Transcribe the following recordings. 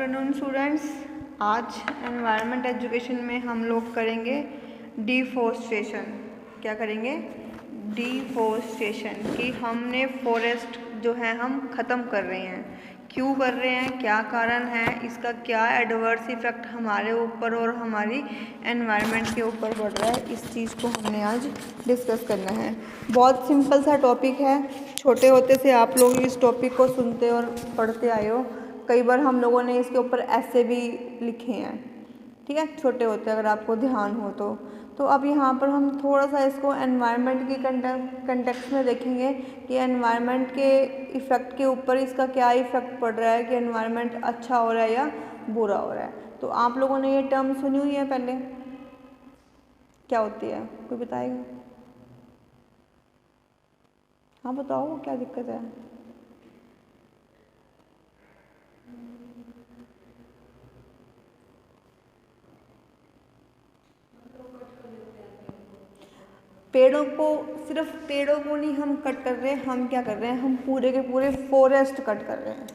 Afternoon students. आज environment education में हम लोग करेंगे डिफॉरेस्टेशन। क्या करेंगे? डिफॉरेस्टेशन। कि हमने फॉरेस्ट जो है हम ख़त्म कर रहे हैं। क्यों कर रहे हैं, क्या कारण है, इसका क्या एडवर्स इफेक्ट हमारे ऊपर और हमारी एनवायरनमेंट के ऊपर पड़ रहा है, इस चीज़ को हमने आज डिस्कस करना है। बहुत सिंपल सा टॉपिक है। छोटे होते से आप लोग इस टॉपिक को सुनते और पढ़ते आए हो। कई बार हम लोगों ने इसके ऊपर ऐसे भी लिखे हैं, ठीक है, छोटे होते अगर आपको ध्यान हो तो अब यहाँ पर हम थोड़ा सा इसको एनवायरनमेंट की कंटेक्स्ट में देखेंगे कि एनवायरनमेंट के इफ़ेक्ट के ऊपर इसका क्या इफ़ेक्ट पड़ रहा है, कि एनवायरनमेंट अच्छा हो रहा है या बुरा हो रहा है। तो आप लोगों ने ये टर्म सुनी हुई है पहले, क्या होती है, कोई बताएगा? हाँ बताओ, क्या दिक्कत है? पेड़ों को, सिर्फ पेड़ों को नहीं हम कट कर रहे हैं, हम क्या कर रहे हैं, हम पूरे के पूरे फॉरेस्ट कट कर रहे हैं।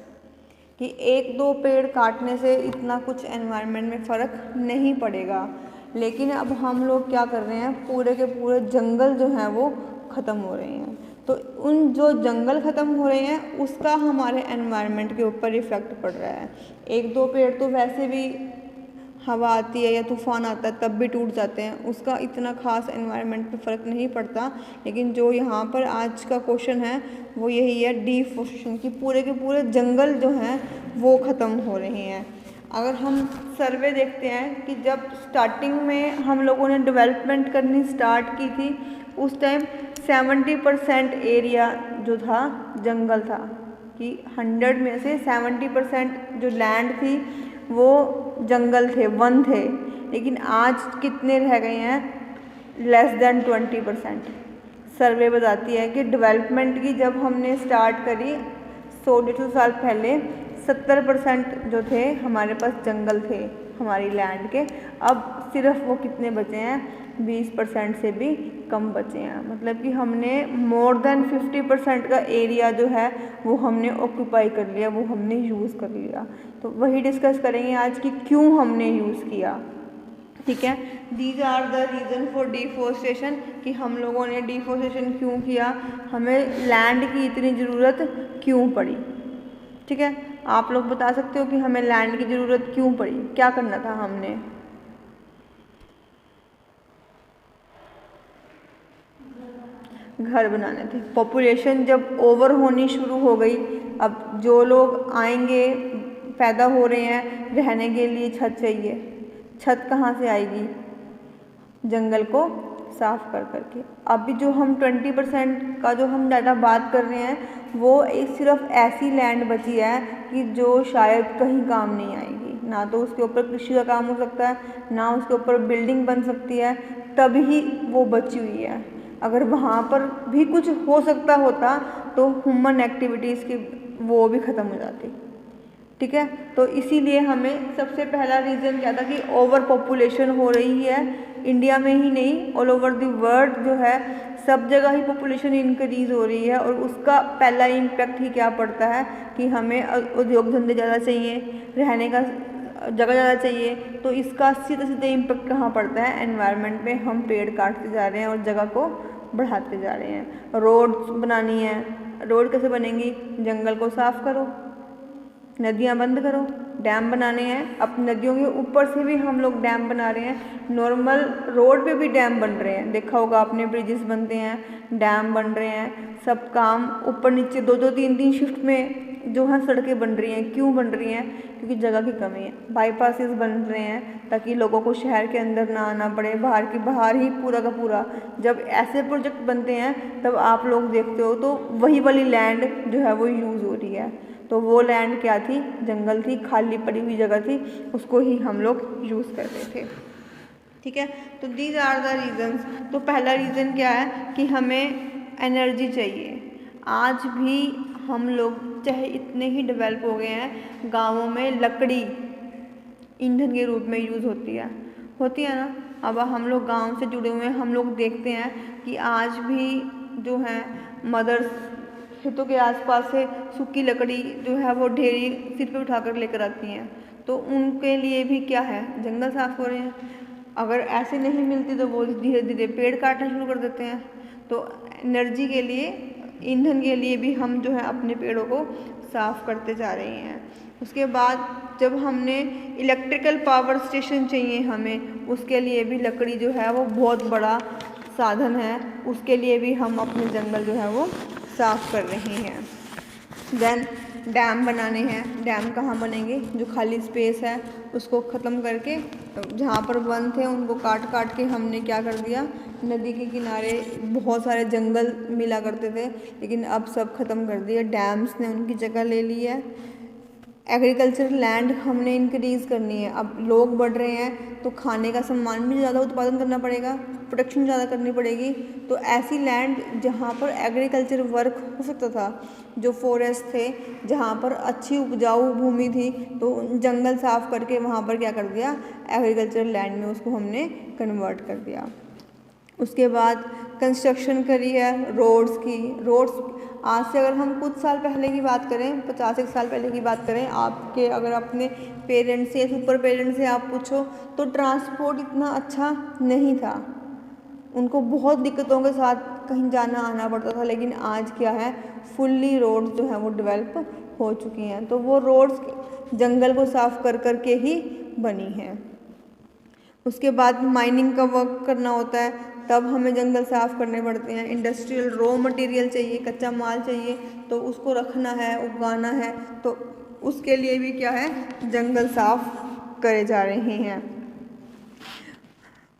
कि एक दो पेड़ काटने से इतना कुछ एनवायरनमेंट में फ़र्क नहीं पड़ेगा, लेकिन अब हम लोग क्या कर रहे हैं, पूरे के पूरे जंगल जो हैं वो ख़त्म हो रहे हैं। तो उन जो जंगल ख़त्म हो रहे हैं उसका हमारे एनवायरनमेंट के ऊपर इफ़ेक्ट पड़ रहा है। एक दो पेड़ तो वैसे भी हवा आती है या तूफ़ान आता है तब भी टूट जाते हैं, उसका इतना ख़ास एनवायरनमेंट पे फ़र्क नहीं पड़ता। लेकिन जो यहाँ पर आज का क्वेश्चन है वो यही है, डिफॉरेस्टेशन, की पूरे के पूरे जंगल जो हैं वो ख़त्म हो रहे हैं। अगर हम सर्वे देखते हैं कि जब स्टार्टिंग में हम लोगों ने डेवलपमेंट करनी स्टार्ट की थी उस टाइम 70% एरिया जो था जंगल था। कि 100 में से 70% जो लैंड थी वो जंगल थे, वन थे। लेकिन आज कितने रह गए हैं? Less than 20%। सर्वे बताती है कि डेवलपमेंट की जब हमने स्टार्ट करी 100-150 साल पहले 70% जो थे हमारे पास जंगल थे हमारी लैंड के। अब सिर्फ वो कितने बचे हैं? 20% से भी कम बचे हैं। मतलब कि हमने मोर देन 50% का एरिया जो है वो हमने ऑक्यूपाई कर लिया, वो हमने यूज़ कर लिया। तो वही डिस्कस करेंगे आज कि क्यों हमने यूज़ किया, ठीक है। These are the reason for deforestation, कि हम लोगों ने डिफॉरेस्टेशन क्यों किया, हमें लैंड की इतनी ज़रूरत क्यों पड़ी, ठीक है। आप लोग बता सकते हो कि हमें लैंड की ज़रूरत क्यों पड़ी, क्या करना था हमने? घर बनाने थे। पॉपुलेशन जब ओवर होनी शुरू हो गई, अब जो लोग आएंगे, पैदा हो रहे हैं, रहने के लिए छत चाहिए। छत कहाँ से आएगी? जंगल को साफ कर करके। अभी जो हम 20% का जो हम डाटा बात कर रहे हैं वो एक सिर्फ ऐसी लैंड बची है कि जो शायद कहीं काम नहीं आएगी। ना तो उसके ऊपर कृषि का काम हो सकता है, ना उसके ऊपर बिल्डिंग बन सकती है, तभी वो बची हुई है। अगर वहाँ पर भी कुछ हो सकता होता तो ह्यूमन एक्टिविटीज़ की वो भी ख़त्म हो जाती, ठीक है। तो इसीलिए हमें सबसे पहला रीज़न क्या था कि ओवर पॉपुलेशन हो रही है। इंडिया में ही नहीं, ऑल ओवर द वर्ल्ड जो है सब जगह ही पॉपुलेशन इंक्रीज़ हो रही है। और उसका पहला इम्पैक्ट ही क्या पड़ता है कि हमें उद्योग धंधे ज़्यादा चाहिए, रहने का जगह ज़्यादा चाहिए। तो इसका सीधे सीधे इम्पैक्ट कहाँ पड़ता है? एनवायरनमेंट में। हम पेड़ काटते जा रहे हैं और जगह को बढ़ाते जा रहे हैं। रोड्स बनानी है, रोड कैसे बनेंगी? जंगल को साफ करो, नदियाँ बंद करो, डैम बनाने हैं। अब नदियों के ऊपर से भी हम लोग डैम बना रहे हैं, नॉर्मल रोड पे भी डैम बन रहे हैं। देखा होगा आपने, ब्रिजेस बनते हैं, डैम बन रहे हैं, सब काम ऊपर नीचे 2-2 3-3 शिफ्ट में जो है सड़कें बन रही हैं। क्यों बन रही हैं? क्योंकि जगह की कमी है। बाईपासेस बन रहे हैं ताकि लोगों को शहर के अंदर ना आना पड़े, बाहर की बाहर ही पूरा का पूरा। जब ऐसे प्रोजेक्ट बनते हैं तब आप लोग देखते हो तो वही वाली लैंड जो है वो यूज़ हो रही है। तो वो लैंड क्या थी? जंगल थी, खाली पड़ी हुई जगह थी, उसको ही हम लोग यूज़ कर रहे थे, ठीक है। तो दीज आर द रीज़न्स। तो पहला रीज़न क्या है कि हमें एनर्जी चाहिए। आज भी हम लोग चाहे इतने ही डेवलप हो गए हैं, गाँवों में लकड़ी ईंधन के रूप में यूज़ होती है ना। अब हम लोग गांव से जुड़े हुए हैं, हम लोग देखते हैं कि आज भी जो है मदर्स खेतों के आसपास से सूखी लकड़ी जो है वो ढेरी सिर पे उठाकर लेकर आती हैं। तो उनके लिए भी क्या है, जंगल साफ हो रहे हैं। अगर ऐसे नहीं मिलती तो वो धीरे धीरे पेड़ काटना शुरू कर देते हैं। तो एनर्जी के लिए, ईंधन के लिए भी हम जो है अपने पेड़ों को साफ करते जा रहे हैं। उसके बाद जब हमने इलेक्ट्रिकल पावर स्टेशन चाहिए हमें, उसके लिए भी लकड़ी जो है वो बहुत बड़ा साधन है, उसके लिए भी हम अपने जंगल जो है वो साफ कर रहे हैं। देन डैम बनाने हैं। डैम कहाँ बनेंगे, जो खाली स्पेस है उसको ख़त्म करके, जहाँ पर वन थे उनको काट काट के हमने क्या कर दिया, नदी के किनारे बहुत सारे जंगल मिला करते थे, लेकिन अब सब ख़त्म कर दिया, डैम्स ने उनकी जगह ले ली है। एग्रीकल्चर लैंड हमने इंक्रीज़ करनी है। अब लोग बढ़ रहे हैं तो खाने का सामान भी ज़्यादा उत्पादन करना पड़ेगा, प्रोडक्शन ज़्यादा करनी पड़ेगी। तो ऐसी लैंड जहाँ पर एग्रीकल्चर वर्क हो सकता था, जो फॉरेस्ट थे, जहाँ पर अच्छी उपजाऊ भूमि थी, तो जंगल साफ करके वहाँ पर क्या कर दिया, एग्रीकल्चर लैंड में उसको हमने कन्वर्ट कर दिया। उसके बाद कंस्ट्रक्शन करी है रोड्स की। रोड्स आज से अगर हम कुछ साल पहले की बात करें, 50 साल पहले की बात करें, आपके अगर अपने पेरेंट्स से, सुपर पेरेंट्स से आप पूछो तो ट्रांसपोर्ट इतना अच्छा नहीं था, उनको बहुत दिक्कतों के साथ कहीं जाना आना पड़ता था। लेकिन आज क्या है, फुल्ली रोड्स जो है वो डेवलप हो चुकी हैं। तो वो रोड्स जंगल को साफ कर कर के ही बनी हैं। उसके बाद माइनिंग का वर्क करना होता है, तब हमें जंगल साफ करने पड़ते हैं। इंडस्ट्रियल रॉ मटेरियल चाहिए, कच्चा माल चाहिए, तो उसको रखना है, उगाना है, तो उसके लिए भी क्या है, जंगल साफ करे जा रहे हैं।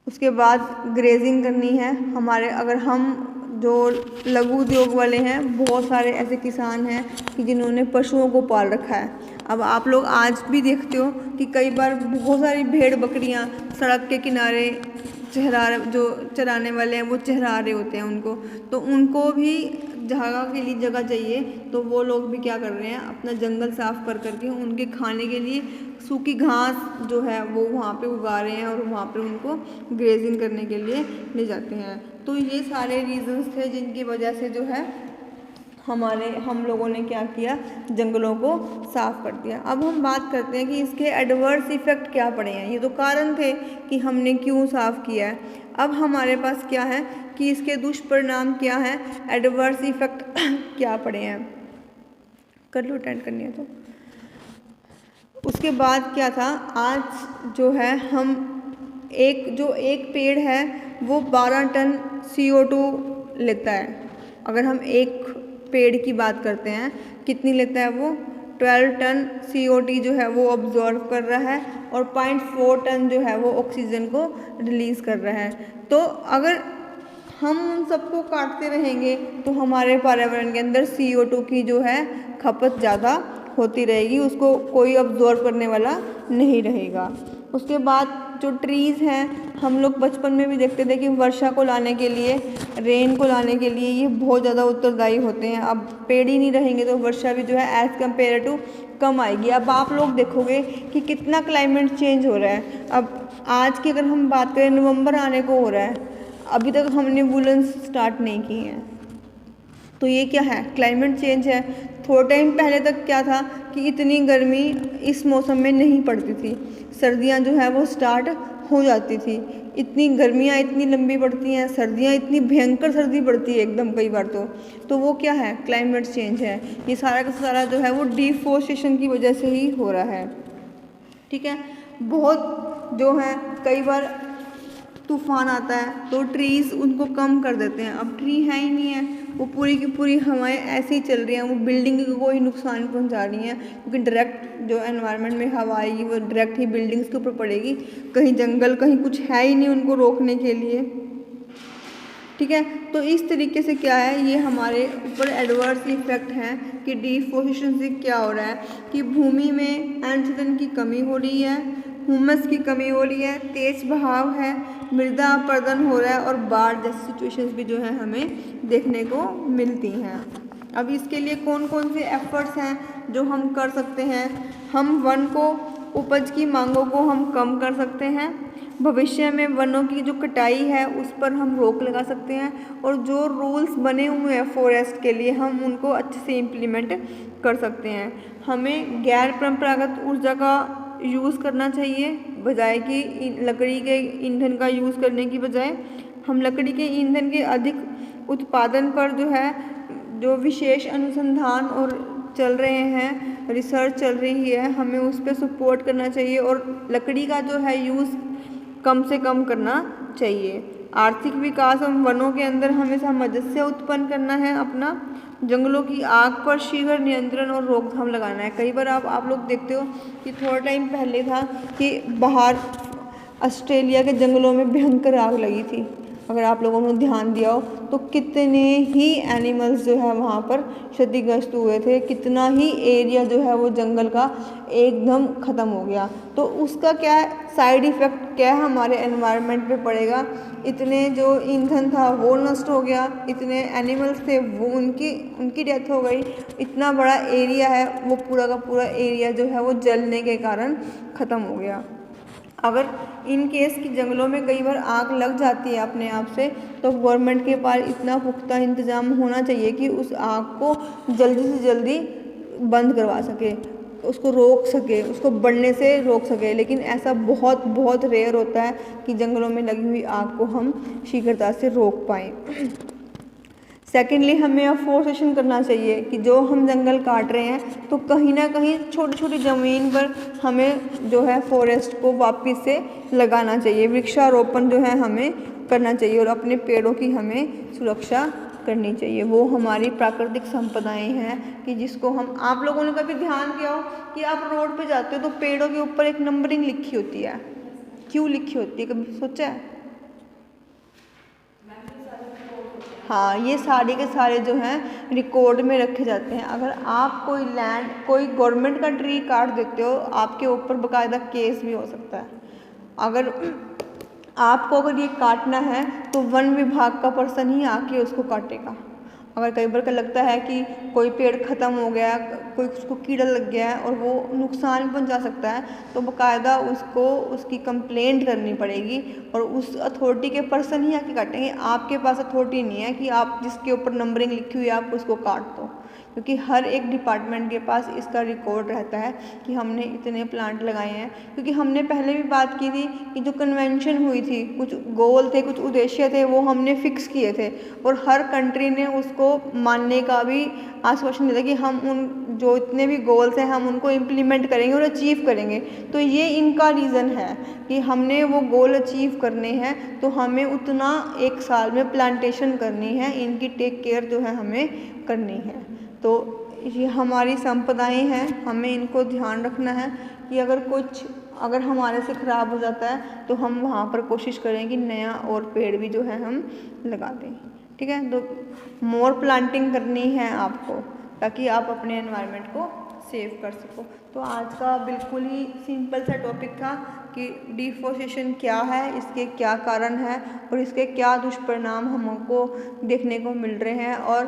उसके बाद ग्रेजिंग करनी है हमारे, अगर हम जो लघु उद्योग वाले हैं, बहुत सारे ऐसे किसान हैं कि जिन्होंने पशुओं को पाल रखा है। अब आप लोग आज भी देखते हो कि कई बार बहुत सारी भेड़ बकरियां सड़क के किनारे जो चराने वाले हैं वो चरा रहे होते हैं उनको, तो उनको भी जगह के लिए जगह चाहिए। तो वो लोग भी क्या कर रहे हैं, अपना जंगल साफ कर करके उनके खाने के लिए सूखी घास जो है वो वहाँ पे उगा रहे हैं और वहाँ पे उनको ग्रेजिंग करने के लिए ले जाते हैं। तो ये सारे रीजंस थे जिनकी वजह से जो है हम लोगों ने क्या किया, जंगलों को साफ कर दिया। अब हम बात करते हैं कि इसके एडवर्स इफ़ेक्ट क्या पड़े हैं। ये तो कारण थे कि हमने क्यों साफ किया है। अब हमारे पास क्या है कि इसके दुष्परिणाम क्या हैं, एडवर्स इफ़ेक्ट क्या पड़े हैं। कर लो, अटेंड करनी है तो। उसके बाद क्या था, आज जो है हम एक पेड़ है वो 12 टन CO2 लेता है। अगर हम एक पेड़ की बात करते हैं, कितनी लेता है वो, 12 टन CO2 जो है वो ऑब्जॉर्व कर रहा है और 0.4 टन जो है वो ऑक्सीजन को रिलीज़ कर रहा है। तो अगर हम उन सबको काटते रहेंगे तो हमारे पर्यावरण के अंदर CO2 की जो है खपत ज़्यादा होती रहेगी, उसको कोई ऑब्जॉर्व करने वाला नहीं रहेगा। उसके बाद जो ट्रीज़ हैं, हम लोग बचपन में भी देखते थे कि वर्षा को लाने के लिए, रेन को लाने के लिए ये बहुत ज़्यादा उत्तरदायी होते हैं। अब पेड़ ही नहीं रहेंगे तो वर्षा भी जो है एज़ कम्पेयर टू कम आएगी। अब आप लोग देखोगे कि कितना क्लाइमेट चेंज हो रहा है। अब आज की अगर हम बात करें, नवंबर आने को हो रहा है, अभी तक हमने वुलन्स स्टार्ट नहीं की हैं। तो ये क्या है, क्लाइमेट चेंज है। थोड़ा टाइम पहले तक क्या था कि इतनी गर्मी इस मौसम में नहीं पड़ती थी, सर्दियाँ जो है वो स्टार्ट हो जाती थी। इतनी गर्मियाँ इतनी लंबी पड़ती हैं, सर्दियाँ इतनी भयंकर सर्दी पड़ती है एकदम कई बार तो वो क्या है, क्लाइमेट चेंज है। ये सारा का सारा जो है वो डिफॉरेस्टेशन की वजह से ही हो रहा है। ठीक है, बहुत जो है कई बार तूफान आता है तो ट्रीज़ उनको कम कर देते हैं। अब ट्री है ही नहीं है, वो पूरी की पूरी हवाएं ऐसे ही चल रही हैं, वो बिल्डिंग को कोई नुकसान पहुंचा रही हैं, क्योंकि डायरेक्ट जो एनवायरनमेंट में हवा आएगी वो डायरेक्ट ही बिल्डिंग्स के ऊपर पड़ेगी। कहीं जंगल, कहीं कुछ है ही नहीं उनको रोकने के लिए। ठीक है, तो इस तरीके से क्या है, ये हमारे ऊपर एडवर्स इफेक्ट हैं कि डिफॉरेस्टेशन से क्या हो रहा है कि भूमि में ऑक्सीजन की कमी हो रही है, ह्यूमस की कमी हो रही है, तेज बहाव है, मृदा अपरदन हो रहा है और बाढ़ जैसी सिचुएशंस भी जो है हमें देखने को मिलती हैं। अब इसके लिए कौन कौन से एफर्ट्स हैं जो हम कर सकते हैं। हम वन को, उपज की मांगों को हम कम कर सकते हैं। भविष्य में वनों की जो कटाई है उस पर हम रोक लगा सकते हैं और जो रूल्स बने हुए हैं फॉरेस्ट के लिए हम उनको अच्छे से इम्प्लीमेंट कर सकते हैं। हमें गैर परंपरागत ऊर्जा का यूज़ करना चाहिए, बजाय कि लकड़ी के ईंधन का यूज़ करने की बजाय हम लकड़ी के ईंधन के अधिक उत्पादन पर जो है जो विशेष अनुसंधान और चल रहे हैं, रिसर्च चल रही है, हमें उस पर सपोर्ट करना चाहिए और लकड़ी का जो है यूज़ कम से कम करना चाहिए। आर्थिक विकास और वनों के अंदर हमें सामंजस्य उत्पन्न करना है अपना, जंगलों की आग पर शीघ्र नियंत्रण और रोकथाम लगाना है। कई बार आप लोग देखते हो कि थोड़ा टाइम पहले था कि बाहर ऑस्ट्रेलिया के जंगलों में भयंकर आग लगी थी। अगर आप लोगों ने ध्यान दिया हो तो कितने ही एनिमल्स जो है वहाँ पर क्षतिग्रस्त हुए थे, कितना ही एरिया जो है वो जंगल का एकदम ख़त्म हो गया। तो उसका क्या साइड इफ़ेक्ट क्या हमारे एनवायरनमेंट पे पड़ेगा। इतने जो ईंधन था वो नष्ट हो गया, इतने एनिमल्स थे वो उनकी डेथ हो गई, इतना बड़ा एरिया है वो पूरा का पूरा एरिया जो है वो जलने के कारण ख़त्म हो गया। अगर इन केस की जंगलों में कई बार आग लग जाती है अपने आप से, तो गवर्नमेंट के पास इतना पुख्ता इंतज़ाम होना चाहिए कि उस आग को जल्दी से जल्दी बंद करवा सके, उसको रोक सके, उसको बढ़ने से रोक सके। लेकिन ऐसा बहुत बहुत रेयर होता है कि जंगलों में लगी हुई आग को हम शीघ्रता से रोक पाएँ। सेकेंडली, हमें अफोरेस्टेशन करना चाहिए कि जो हम जंगल काट रहे हैं तो कहीं ना कहीं छोटी छोटी ज़मीन पर हमें जो है फॉरेस्ट को वापस से लगाना चाहिए, वृक्षारोपण जो है हमें करना चाहिए और अपने पेड़ों की हमें सुरक्षा करनी चाहिए। वो हमारी प्राकृतिक संपदाएं हैं कि जिसको हम, आप लोगों ने कभी ध्यान किया हो कि आप रोड पे जाते हो तो पेड़ों के ऊपर एक नंबरिंग लिखी होती है, क्यों लिखी होती है, कभी सोचा है? हाँ, ये सारे के सारे जो हैं रिकॉर्ड में रखे जाते हैं। अगर आप कोई लैंड, कोई गवर्नमेंट का ट्री काट देते हो, आपके ऊपर बाकायदा केस भी हो सकता है। अगर आपको अगर ये काटना है तो वन विभाग का पर्सन ही आके उसको काटेगा। अगर कई बार का लगता है कि कोई पेड़ ख़त्म हो गया, कोई उसको कीड़ा लग गया है और वो नुकसान भी पहुंचा सकता है, तो बाकायदा उसको उसकी कंप्लेंट करनी पड़ेगी और उस अथॉरिटी के पर्सन ही आके काटेंगे। आपके पास अथॉरिटी नहीं है कि आप जिसके ऊपर नंबरिंग लिखी हुई है आप उसको काट दो, क्योंकि हर एक डिपार्टमेंट के पास इसका रिकॉर्ड रहता है कि हमने इतने प्लांट लगाए हैं। क्योंकि हमने पहले भी बात की थी कि जो कन्वेंशन हुई थी, कुछ गोल थे, कुछ उद्देश्य थे, वो हमने फिक्स किए थे और हर कंट्री ने उसको मानने का भी आश्वासन दिया कि हम उन जो इतने भी गोल्स हैं हम उनको इम्प्लीमेंट करेंगे और अचीव करेंगे। तो ये इनका रीज़न है कि हमने वो गोल अचीव करने हैं तो हमें उतना एक साल में प्लांटेशन करनी है, इनकी टेक केयर जो है हमें करनी है। तो ये हमारी संपदाएं हैं, हमें इनको ध्यान रखना है कि अगर हमारे से ख़राब हो जाता है तो हम वहाँ पर कोशिश करें कि नया और पेड़ भी जो है हम लगा दें। ठीक है, तो मोर प्लांटिंग करनी है आपको ताकि आप अपने एनवायरनमेंट को सेव कर सको। तो आज का बिल्कुल ही सिंपल सा टॉपिक था कि डिफॉरेस्टेशन क्या है, इसके क्या कारण है और इसके क्या दुष्परिणाम हमको देखने को मिल रहे हैं और